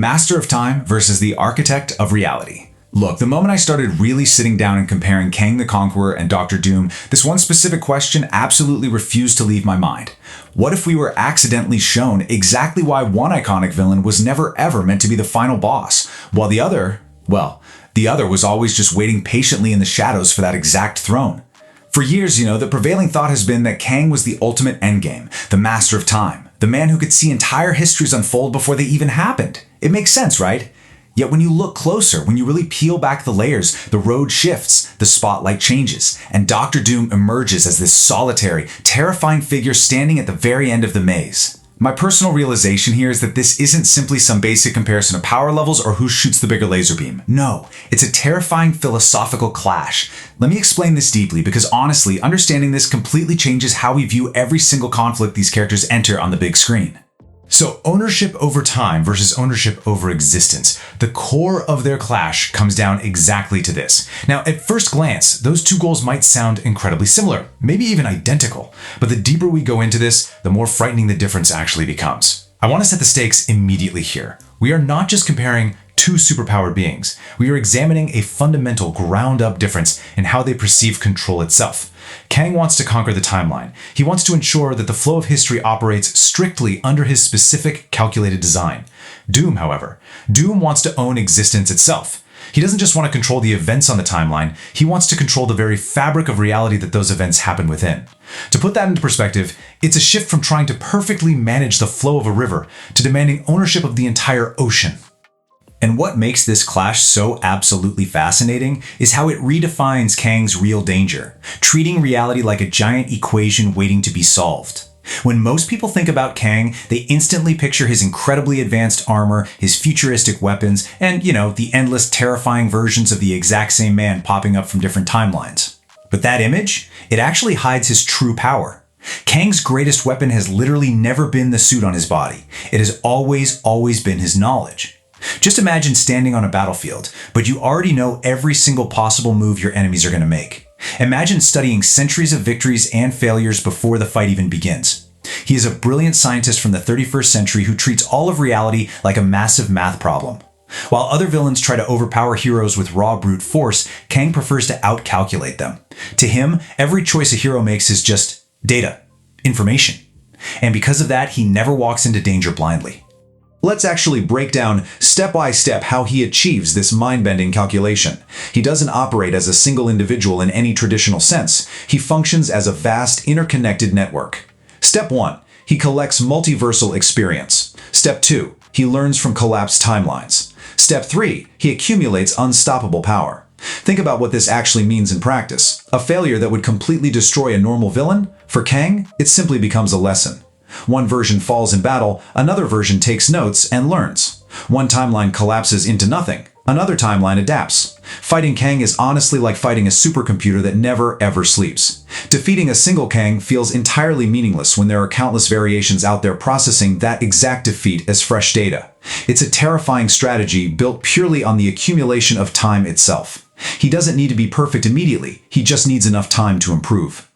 Master of Time versus the Architect of Reality. Look, the moment I started really sitting down and comparing Kang the Conqueror and Doctor Doom, this one specific question absolutely refused to leave my mind. What if we were accidentally shown exactly why one iconic villain was never ever meant to be the final boss, while the other was always just waiting patiently in the shadows for that exact throne? For years, the prevailing thought has been that Kang was the ultimate endgame, the Master of Time, the man who could see entire histories unfold before they even happened. It makes sense, right? Yet when you look closer, when you really peel back the layers, the road shifts, the spotlight changes, and Doctor Doom emerges as this solitary, terrifying figure standing at the very end of the maze. My personal realization here is that this isn't simply some basic comparison of power levels or who shoots the bigger laser beam. No, it's a terrifying philosophical clash. Let me explain this deeply because honestly, understanding this completely changes how we view every single conflict these characters enter on the big screen. So ownership over time versus ownership over existence. The core of their clash comes down exactly to this. Now, at first glance, those two goals might sound incredibly similar, maybe even identical. But the deeper we go into this, the more frightening the difference actually becomes. I want to set the stakes immediately here. We are not just comparing two superpowered beings. We are examining a fundamental ground-up difference in how they perceive control itself. Kang wants to conquer the timeline. He wants to ensure that the flow of history operates strictly under his specific calculated design. Doom wants to own existence itself. He doesn't just want to control the events on the timeline, he wants to control the very fabric of reality that those events happen within. To put that into perspective, it's a shift from trying to perfectly manage the flow of a river to demanding ownership of the entire ocean. And what makes this clash so absolutely fascinating is how it redefines Kang's real danger, treating reality like a giant equation waiting to be solved. When most people think about Kang, they instantly picture his incredibly advanced armor, his futuristic weapons, and, the endless terrifying versions of the exact same man popping up from different timelines. But that image, it actually hides his true power. Kang's greatest weapon has literally never been the suit on his body. It has always been his knowledge. Just imagine standing on a battlefield, but you already know every single possible move your enemies are going to make. Imagine studying centuries of victories and failures before the fight even begins. He is a brilliant scientist from the 31st century who treats all of reality like a massive math problem. While other villains try to overpower heroes with raw brute force, Kang prefers to outcalculate them. To him, every choice a hero makes is just data, information. And because of that, he never walks into danger blindly. Let's actually break down step by step how he achieves this mind-bending calculation. He doesn't operate as a single individual in any traditional sense. He functions as a vast, interconnected network. Step 1. He collects multiversal experience. Step 2. He learns from collapsed timelines. Step 3. He accumulates unstoppable power. Think about what this actually means in practice. A failure that would completely destroy a normal villain? For Kang, it simply becomes a lesson. One version falls in battle, another version takes notes and learns. One timeline collapses into nothing, another timeline adapts. Fighting Kang is honestly like fighting a supercomputer that never ever sleeps. Defeating a single Kang feels entirely meaningless when there are countless variations out there processing that exact defeat as fresh data. It's a terrifying strategy built purely on the accumulation of time itself. He doesn't need to be perfect immediately, he just needs enough time to improve.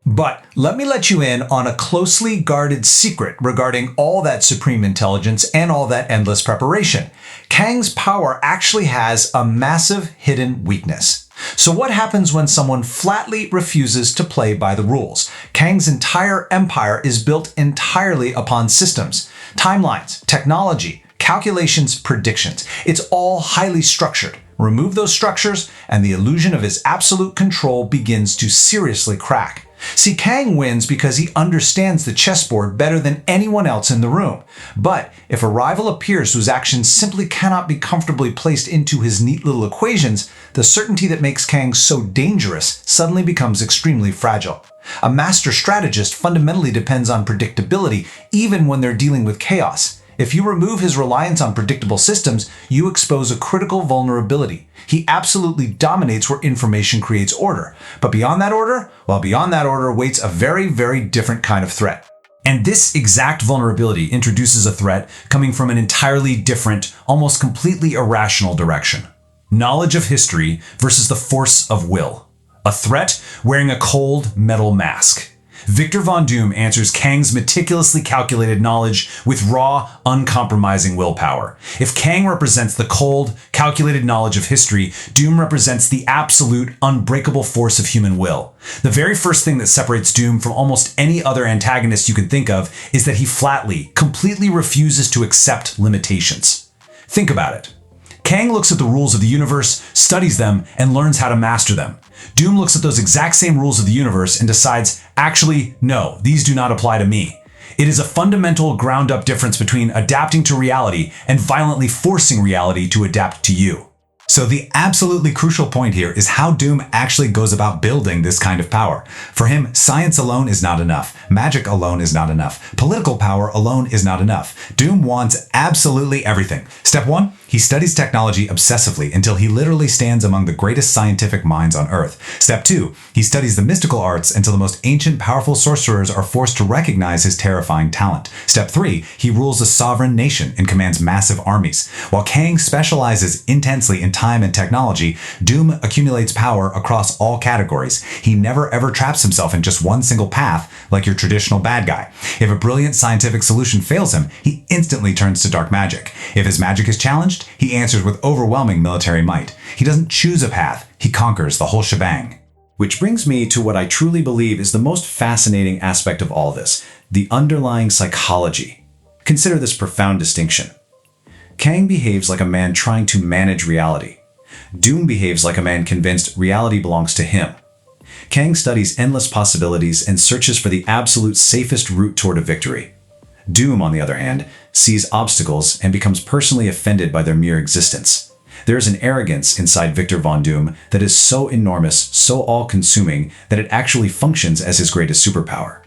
But let me let you in on a closely guarded secret regarding all that supreme intelligence and all that endless preparation. Kang's power actually has a massive hidden weakness. So what happens when someone flatly refuses to play by the rules? Kang's entire empire is built entirely upon systems, timelines, technology, calculations, predictions. It's all highly structured. Remove those structures, and the illusion of his absolute control begins to seriously crack. See, Kang wins because he understands the chessboard better than anyone else in the room. But if a rival appears whose actions simply cannot be comfortably placed into his neat little equations, the certainty that makes Kang so dangerous suddenly becomes extremely fragile. A master strategist fundamentally depends on predictability, even when they're dealing with chaos. If you remove his reliance on predictable systems, you expose a critical vulnerability. He absolutely dominates where information creates order. But beyond that order, waits a very, very different kind of threat. And this exact vulnerability introduces a threat coming from an entirely different, almost completely irrational direction. Knowledge of history versus the force of will. A threat wearing a cold metal mask. Victor Von Doom answers Kang's meticulously calculated knowledge with raw, uncompromising willpower. If Kang represents the cold, calculated knowledge of history, Doom represents the absolute, unbreakable force of human will. The very first thing that separates Doom from almost any other antagonist you can think of is that he flatly, completely refuses to accept limitations. Think about it. Kang looks at the rules of the universe, studies them, and learns how to master them. Doom looks at those exact same rules of the universe and decides, actually, no, these do not apply to me. It is a fundamental ground-up difference between adapting to reality and violently forcing reality to adapt to you. So the absolutely crucial point here is how Doom actually goes about building this kind of power. For him, science alone is not enough. Magic alone is not enough. Political power alone is not enough. Doom wants absolutely everything. Step 1, he studies technology obsessively until he literally stands among the greatest scientific minds on Earth. Step 2, he studies the mystical arts until the most ancient, powerful sorcerers are forced to recognize his terrifying talent. Step 3, he rules a sovereign nation and commands massive armies. While Kang specializes intensely in time and technology, Doom accumulates power across all categories. He never ever traps himself in just one single path like your traditional bad guy. If a brilliant scientific solution fails him, he instantly turns to dark magic. If his magic is challenged, he answers with overwhelming military might. He doesn't choose a path, he conquers the whole shebang. Which brings me to what I truly believe is the most fascinating aspect of all this, the underlying psychology. Consider this profound distinction. Kang behaves like a man trying to manage reality. Doom behaves like a man convinced reality belongs to him. Kang studies endless possibilities and searches for the absolute safest route toward a victory. Doom, on the other hand, sees obstacles and becomes personally offended by their mere existence. There is an arrogance inside Victor Von Doom that is so enormous, so all-consuming, that it actually functions as his greatest superpower.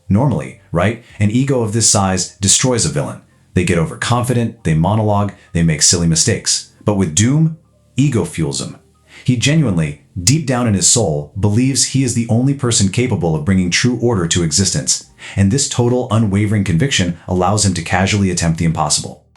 Normally, right, an ego of this size destroys a villain. They get overconfident, they monologue, they make silly mistakes. But with Doom, ego fuels him. He genuinely, deep down in his soul, believes he is the only person capable of bringing true order to existence. And this total, unwavering conviction allows him to casually attempt the impossible.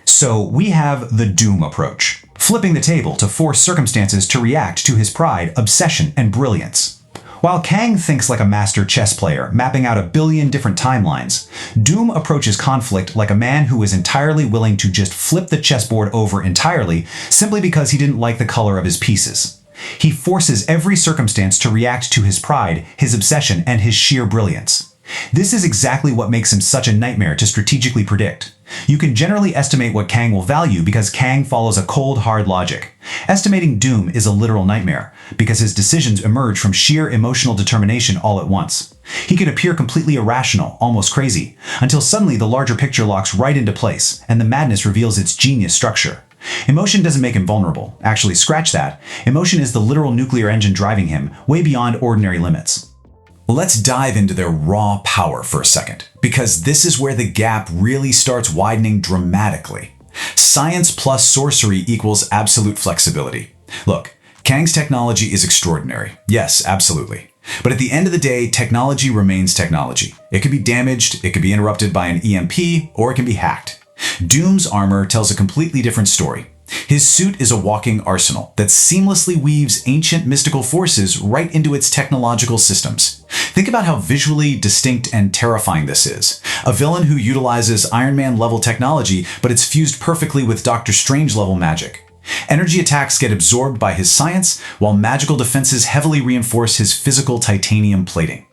So we have the Doom approach, flipping the table to force circumstances to react to his pride, obsession, and brilliance. While Kang thinks like a master chess player, mapping out 1 billion different timelines, Doom approaches conflict like a man who is entirely willing to just flip the chessboard over entirely simply because he didn't like the color of his pieces. He forces every circumstance to react to his pride, his obsession, and his sheer brilliance. This is exactly what makes him such a nightmare to strategically predict. You can generally estimate what Kang will value because Kang follows a cold, hard logic. Estimating Doom is a literal nightmare because his decisions emerge from sheer emotional determination all at once. He can appear completely irrational, almost crazy, until suddenly the larger picture locks right into place and the madness reveals its genius structure. Emotion doesn't make him vulnerable. Actually, scratch that. Emotion is the literal nuclear engine driving him way beyond ordinary limits. Let's dive into their raw power for a second, because this is where the gap really starts widening dramatically. Science plus sorcery equals absolute flexibility. Look, Kang's technology is extraordinary. Yes, absolutely. But at the end of the day, technology remains technology. It could be damaged, it could be interrupted by an EMP, or it can be hacked. Doom's armor tells a completely different story. His suit is a walking arsenal that seamlessly weaves ancient mystical forces right into its technological systems. Think about how visually distinct and terrifying this is. A villain who utilizes Iron Man-level technology, but it's fused perfectly with Doctor Strange-level magic. Energy attacks get absorbed by his science, while magical defenses heavily reinforce his physical titanium plating.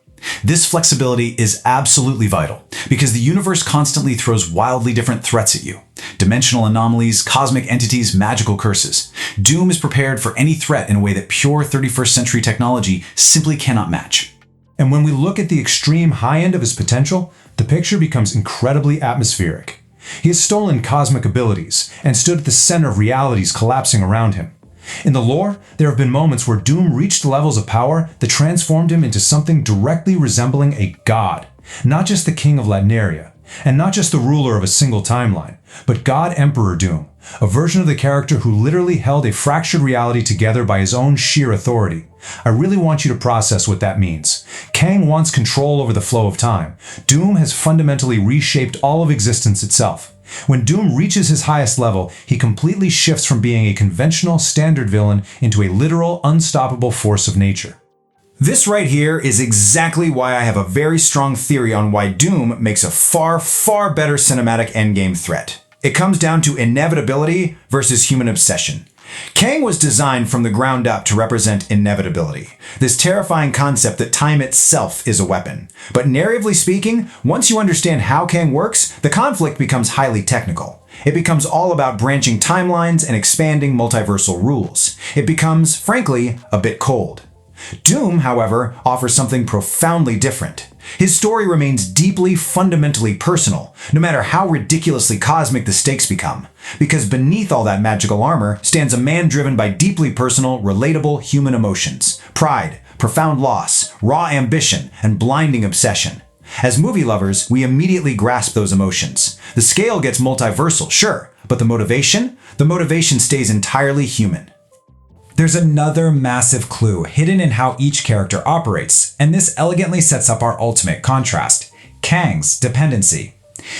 This flexibility is absolutely vital, because the universe constantly throws wildly different threats at you. Dimensional anomalies, cosmic entities, magical curses. Doom is prepared for any threat in a way that pure 31st century technology simply cannot match. And when we look at the extreme high end of his potential, the picture becomes incredibly atmospheric. He has stolen cosmic abilities and stood at the center of realities collapsing around him. In the lore, there have been moments where Doom reached levels of power that transformed him into something directly resembling a god. Not just the king of Latneria, and not just the ruler of a single timeline, but God Emperor Doom, a version of the character who literally held a fractured reality together by his own sheer authority. I really want you to process what that means. Kang wants control over the flow of time. Doom has fundamentally reshaped all of existence itself. When Doom reaches his highest level, he completely shifts from being a conventional, standard villain into a literal, unstoppable force of nature. This right here is exactly why I have a very strong theory on why Doom makes a far, far better cinematic endgame threat. It comes down to inevitability versus human obsession. Kang was designed from the ground up to represent inevitability, this terrifying concept that time itself is a weapon. But narratively speaking, once you understand how Kang works, the conflict becomes highly technical. It becomes all about branching timelines and expanding multiversal rules. It becomes, frankly, a bit cold. Doom, however, offers something profoundly different. His story remains deeply, fundamentally personal, no matter how ridiculously cosmic the stakes become. Because beneath all that magical armor stands a man driven by deeply personal, relatable human emotions. Pride, profound loss, raw ambition, and blinding obsession. As movie lovers, we immediately grasp those emotions. The scale gets multiversal, sure, but the motivation? The motivation stays entirely human. There's another massive clue hidden in how each character operates, and this elegantly sets up our ultimate contrast: Kang's dependency.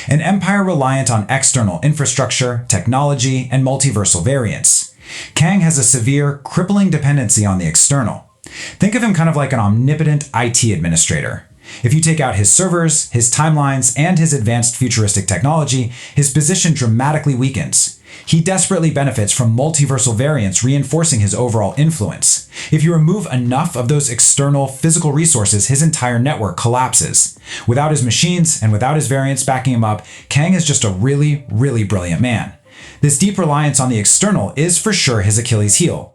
An empire reliant on external infrastructure, technology, and multiversal variance. Kang has a severe, crippling dependency on the external. Think of him kind of like an omnipotent IT administrator. If you take out his servers, his timelines, and his advanced futuristic technology, his position dramatically weakens. He desperately benefits from multiversal variance reinforcing his overall influence. If you remove enough of those external physical resources, his entire network collapses. Without his machines and without his variants backing him up, Kang is just a really, really brilliant man. This deep reliance on the external is for sure his Achilles heel.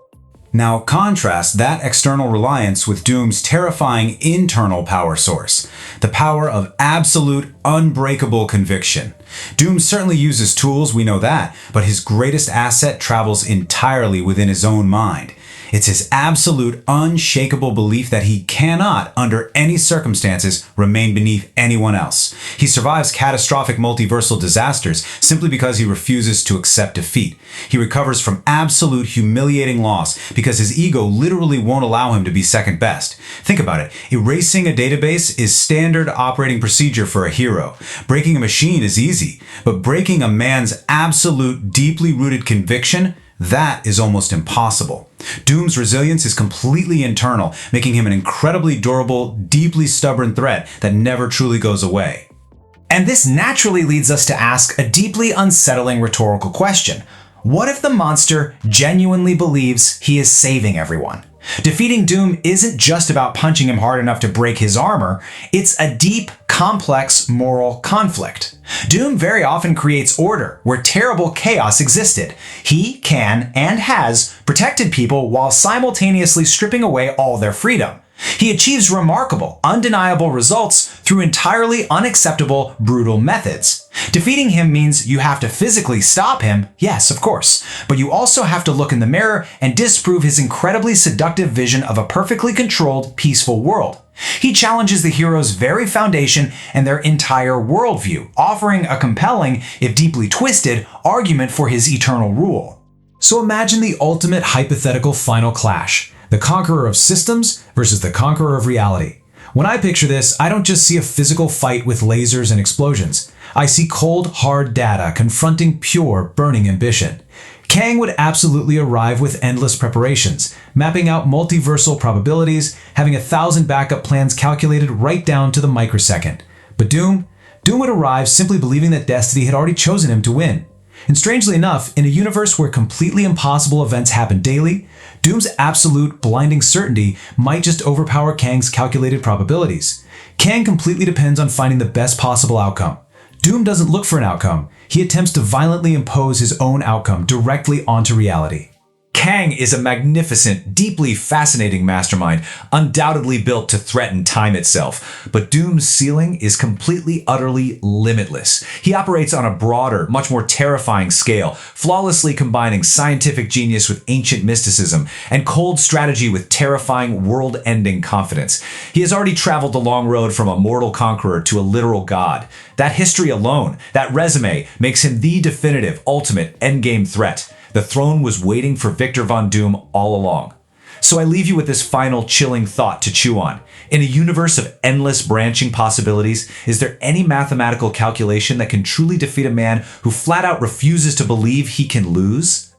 Now contrast that external reliance with Doom's terrifying internal power source, the power of absolute, unbreakable conviction. Doom certainly uses tools, we know that, but his greatest asset travels entirely within his own mind. It's his absolute, unshakable belief that he cannot, under any circumstances, remain beneath anyone else. He survives catastrophic multiversal disasters simply because he refuses to accept defeat. He recovers from absolute humiliating loss because his ego literally won't allow him to be second best. Think about it. Erasing a database is standard operating procedure for a hero. Breaking a machine is easy, but breaking a man's absolute, deeply rooted conviction, that is almost impossible. Doom's resilience is completely internal, making him an incredibly durable, deeply stubborn threat that never truly goes away. And this naturally leads us to ask a deeply unsettling rhetorical question. What if the monster genuinely believes he is saving everyone? Defeating Doom isn't just about punching him hard enough to break his armor, it's a deep, complex moral conflict. Doom very often creates order where terrible chaos existed. He can and has protected people while simultaneously stripping away all their freedom. He achieves remarkable, undeniable results through entirely unacceptable, brutal methods. Defeating him means you have to physically stop him, yes, of course, but you also have to look in the mirror and disprove his incredibly seductive vision of a perfectly controlled, peaceful world. He challenges the hero's very foundation and their entire worldview, offering a compelling, if deeply twisted, argument for his eternal rule. So imagine the ultimate hypothetical final clash. The conqueror of systems versus the conqueror of reality. When I picture this, I don't just see a physical fight with lasers and explosions. I see cold, hard data confronting pure, burning ambition. Kang would absolutely arrive with endless preparations, mapping out multiversal probabilities, having 1,000 backup plans calculated right down to the microsecond. But Doom would arrive simply believing that destiny had already chosen him to win. And strangely enough, in a universe where completely impossible events happen daily, Doom's absolute, blinding certainty might just overpower Kang's calculated probabilities. Kang completely depends on finding the best possible outcome. Doom doesn't look for an outcome. He attempts to violently impose his own outcome directly onto reality. Kang is a magnificent, deeply fascinating mastermind, undoubtedly built to threaten time itself. But Doom's ceiling is completely, utterly limitless. He operates on a broader, much more terrifying scale, flawlessly combining scientific genius with ancient mysticism, and cold strategy with terrifying, world-ending confidence. He has already traveled the long road from a mortal conqueror to a literal god. That history alone, that resume, makes him the definitive, ultimate, endgame threat. The throne was waiting for Victor Von Doom all along. So I leave you with this final chilling thought to chew on. In a universe of endless branching possibilities, is there any mathematical calculation that can truly defeat a man who flat out refuses to believe he can lose?